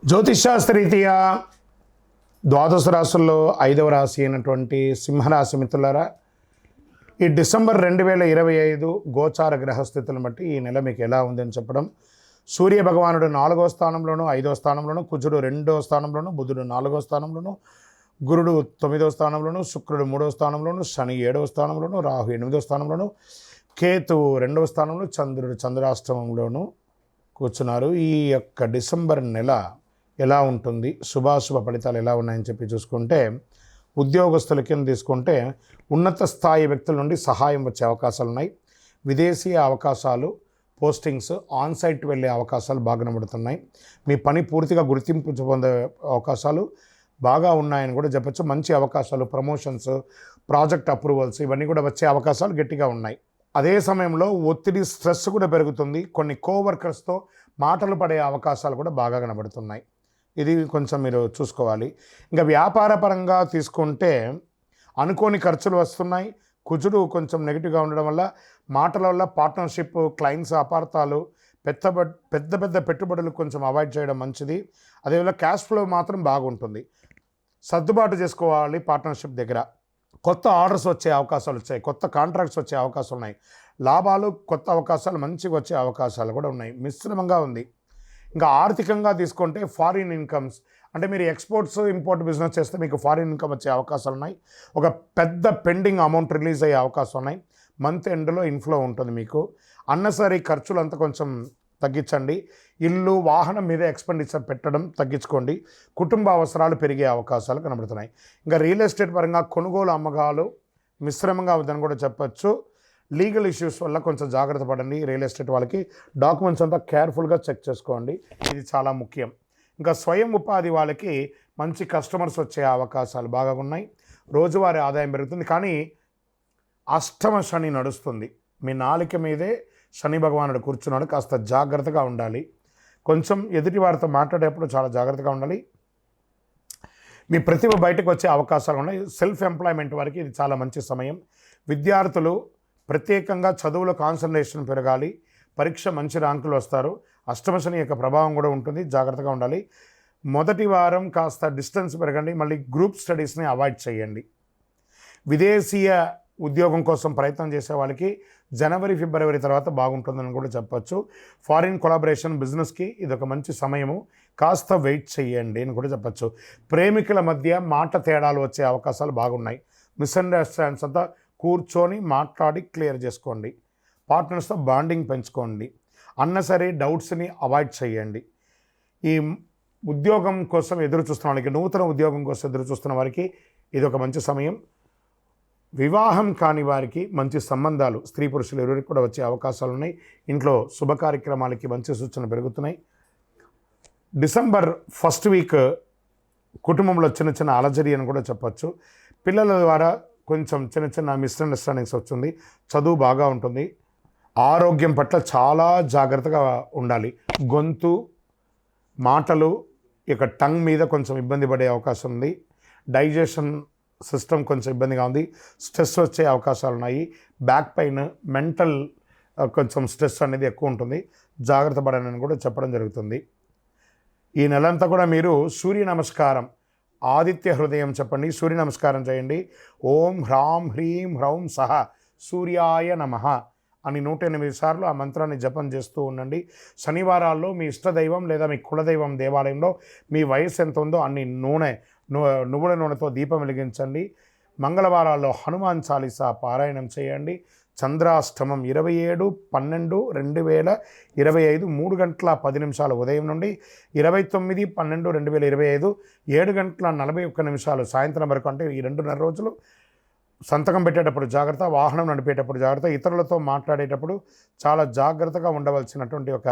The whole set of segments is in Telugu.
జ్యోతిషాస్త్రరీత్యా ద్వాదశ రాశుల్లో 5వ రాశి అయినటువంటి సింహరాశి మిత్రులారా, ఈ డిసెంబర్ 2025 గోచార గ్రహస్థితులను బట్టి ఈ నెల మీకు ఎలా ఉందని చెప్పడం. సూర్య భగవానుడు 4వ స్థానంలోను 5వ స్థానంలోను, కుజుడు 2వ స్థానంలోను, బుధుడు 4వ స్థానంలోను, గురుడు 9వ స్థానంలోను, శుక్రుడు 3వ స్థానంలోను, శని 7వ స్థానంలోను, రాహు 8వ స్థానంలోను, కేతువు 2వ స్థానంలో, చంద్రుడు చంద్రాష్టమంలోను కూర్చున్నారు. ఈ యొక్క డిసెంబర్ నెల ఎలా ఉంటుంది, శుభాశుభ ఫలితాలు ఎలా ఉన్నాయని చెప్పి చూసుకుంటే, ఉద్యోగస్తుల కింద తీసుకుంటే ఉన్నత స్థాయి వ్యక్తుల నుండి సహాయం వచ్చే అవకాశాలు ఉన్నాయి. విదేశీ అవకాశాలు, పోస్టింగ్స్, ఆన్సైట్ వెళ్ళే అవకాశాలు బాగా కనబడుతున్నాయి. మీ పని పూర్తిగా గుర్తింపు పొందే అవకాశాలు బాగా ఉన్నాయని కూడా చెప్పచ్చు. మంచి అవకాశాలు, ప్రమోషన్స్, ప్రాజెక్ట్ అప్రూవల్స్ ఇవన్నీ కూడా వచ్చే అవకాశాలు గట్టిగా ఉన్నాయి. అదే సమయంలో ఒత్తిడి, స్ట్రెస్ కూడా పెరుగుతుంది. కొన్ని కోవర్కర్స్తో మాటలు పడే అవకాశాలు కూడా బాగా కనబడుతున్నాయి. ఇది కొంచెం మీరు చూసుకోవాలి. ఇంకా వ్యాపార పరంగా తీసుకుంటే అనుకోని ఖర్చులు వస్తున్నాయి. కుజుడు కొంచెం నెగిటివ్గా ఉండడం వల్ల మాటల వల్ల పార్ట్నర్షిప్, క్లయింట్స్ అపార్థాలు, పెద్ద పెద్ద పెట్టుబడులు కొంచెం అవాయిడ్ చేయడం మంచిది. అదేవిధంగా క్యాష్ ఫ్లో మాత్రం బాగుంటుంది. సర్దుబాటు చేసుకోవాలి పార్ట్నర్షిప్ దగ్గర. కొత్త ఆర్డర్స్ వచ్చే అవకాశాలు వచ్చాయి, కొత్త కాంట్రాక్ట్స్ వచ్చే అవకాశాలు ఉన్నాయి. లాభాలు, కొత్త అవకాశాలు మంచిగా వచ్చే అవకాశాలు కూడా ఉన్నాయి. మిశ్రమంగా ఉంది. ఇంకా ఆర్థికంగా తీసుకుంటే ఫారిన్ ఇన్కమ్స్, అంటే మీరు ఎక్స్పోర్ట్స్, ఇంపోర్ట్ బిజినెస్ చేస్తే మీకు ఫారిన్ ఇన్కమ్ వచ్చే అవకాశాలు ఉన్నాయి. ఒక పెద్ద పెండింగ్ అమౌంట్ రిలీజ్ అయ్యే అవకాశం ఉన్నాయి. మంత్ ఎండ్లో ఇన్ఫ్లో ఉంటుంది. మీకు అన్నసరీ ఖర్చులు అంతా కొంచెం తగ్గించండి. ఇల్లు, వాహనం మీద ఎక్స్పెండిచర్ పెట్టడం తగ్గించుకోండి. కుటుంబ అవసరాలు పెరిగే అవకాశాలు కనబడుతున్నాయి. ఇంకా రియల్ ఎస్టేట్ పరంగా కొనుగోలు, అమ్మకాలు మిశ్రమంగా ఉందని కూడా చెప్పచ్చు. లీగల్ ఇష్యూస్ వల్ల కొంచెం జాగ్రత్త పడండి. రియల్ ఎస్టేట్ వాళ్ళకి డాక్యుమెంట్స్ అంతా కేర్ఫుల్గా చెక్ చేసుకోండి, ఇది చాలా ముఖ్యం. ఇంకా స్వయం ఉపాధి వాళ్ళకి మంచి కస్టమర్స్ వచ్చే అవకాశాలు బాగా ఉన్నాయి. రోజువారీ ఆదాయం పెరుగుతుంది. కానీ అష్టమ శని నడుస్తుంది. మీ నాలిక మీదే శని భగవానుడు కూర్చున్నాడు. కాస్త జాగ్రత్తగా ఉండాలి. కొంచెం ఎదుటి వారితో మాట్లాడేటప్పుడు చాలా జాగ్రత్తగా ఉండాలి. మీ ప్రతిభ బయటకు వచ్చే అవకాశాలు ఉన్నాయి. సెల్ఫ్ ఎంప్లాయ్మెంట్ వారికి ఇది చాలా మంచి సమయం. విద్యార్థులు ప్రత్యేకంగా చదువులో కాన్సన్ట్రేషన్ పెరగాలి. పరీక్ష మంచి ర్యాంకులు వస్తారు. అష్టమ శని యొక్క ప్రభావం కూడా ఉంటుంది, జాగ్రత్తగా ఉండాలి. మొదటి వారం కాస్త డిస్టెన్స్ పెరగండి. మళ్ళీ గ్రూప్ స్టడీస్ని అవాయిడ్ చేయండి. విదేశీయ ఉద్యోగం కోసం ప్రయత్నం చేసే వాళ్ళకి జనవరి, ఫిబ్రవరి తర్వాత బాగుంటుందని కూడా చెప్పచ్చు. ఫారిన్ కొలాబరేషన్, బిజినెస్కి ఇది ఒక మంచి సమయము. కాస్త వెయిట్ చేయండి అని కూడా చెప్పచ్చు. ప్రేమికుల మధ్య మాట తేడాలు వచ్చే అవకాశాలు బాగున్నాయి. మిస్అండర్స్టాండ్స్ అంతా కూర్చొని మాట్లాడి క్లియర్ చేసుకోండి. పార్ట్నర్స్తో బాండింగ్ పెంచుకోండి. అన్నసరీ డౌట్స్ని అవాయిడ్ చేయండి. ఈ ఉద్యోగం కోసం ఎదురు చూస్తున్న వాళ్ళకి, నూతన ఉద్యోగం కోసం ఎదురు చూస్తున్న వారికి ఇది ఒక మంచి సమయం. వివాహం కాని వారికి మంచి సంబంధాలు, స్త్రీ పురుషులు ఎవరికి కూడా వచ్చే అవకాశాలు ఉన్నాయి. ఇంట్లో శుభ కార్యక్రమాలకి మంచి సూచనలు పెరుగుతున్నాయి. డిసెంబర్ ఫస్ట్ వీక్ కుటుంబంలో చిన్న చిన్న అలజడి అని కూడా చెప్పచ్చు. పిల్లల ద్వారా కొంచెం చిన్న చిన్న మిస్అండర్స్టాండింగ్స్ వస్తుంది. చదువు బాగా ఉంటుంది. ఆరోగ్యం పట్ల చాలా జాగ్రత్తగా ఉండాలి. గొంతు, మాటలు, ఇక టంగ్ మీద కొంచెం ఇబ్బంది పడే అవకాశం ఉంది. డైజెషన్ సిస్టమ్ కొంచెం ఇబ్బందిగా ఉంది. స్ట్రెస్ వచ్చే అవకాశాలు ఉన్నాయి. బ్యాక్ పెయిన్, మెంటల్ కొంచెం స్ట్రెస్ అనేది ఎక్కువ ఉంటుంది. జాగ్రత్త పడనని కూడా చెప్పడం జరుగుతుంది. ఈ నెలంతా కూడా మీరు సూర్య నమస్కారం, ఆదిత్య హృదయం చెప్పండి. సూర్య నమస్కారం చేయండి. ఓం హ్రాం హ్రీం హ్రౌం సహ సూర్యాయ నమః అని 108 సార్లు ఆ మంత్రాన్ని జపం చేస్తూ ఉండండి. శనివారాల్లో మీ ఇష్టదైవం లేదా మీ కులదైవం దేవాలయంలో మీ వయసు ఎంత ఉందో అన్ని నువ్వుల నూనెతో దీపం వెలిగించండి. మంగళవారాల్లో హనుమాన్ చాలీసా పారాయణం చేయండి. చంద్రాష్టమం 27/12/2025 3:10 ఉదయం నుండి 29/12/2025 7:41 సాయంత్రం వరకు, అంటే ఈ 2.5 రోజులు సంతకం పెట్టేటప్పుడు జాగ్రత్త, వాహనం నడిపేటప్పుడు జాగ్రత్త, ఇతరులతో మాట్లాడేటప్పుడు చాలా జాగ్రత్తగా ఉండవలసినటువంటి ఒక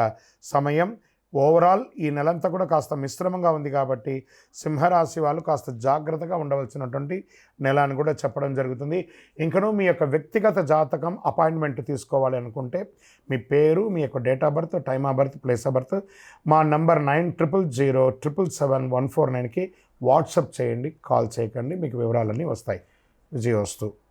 సమయం. ఓవరాల్ ఈ నెలంతా కూడా కాస్త మిశ్రమంగా ఉంది కాబట్టి సింహరాశి వాళ్ళు కాస్త జాగ్రత్తగా ఉండవలసినటువంటి నెల అని కూడా చెప్పడం జరుగుతుంది. ఇంకనూ మీ యొక్క వ్యక్తిగత జాతకం అపాయింట్మెంట్ తీసుకోవాలి అనుకుంటే మీ పేరు, మీ యొక్క date of birth, time of birth, place of birth మా నంబర్ 9007077149కి వాట్సాప్ చేయండి. కాల్ చేయకండి, మీకు వివరాలన్నీ వస్తాయి. విజయోస్తు.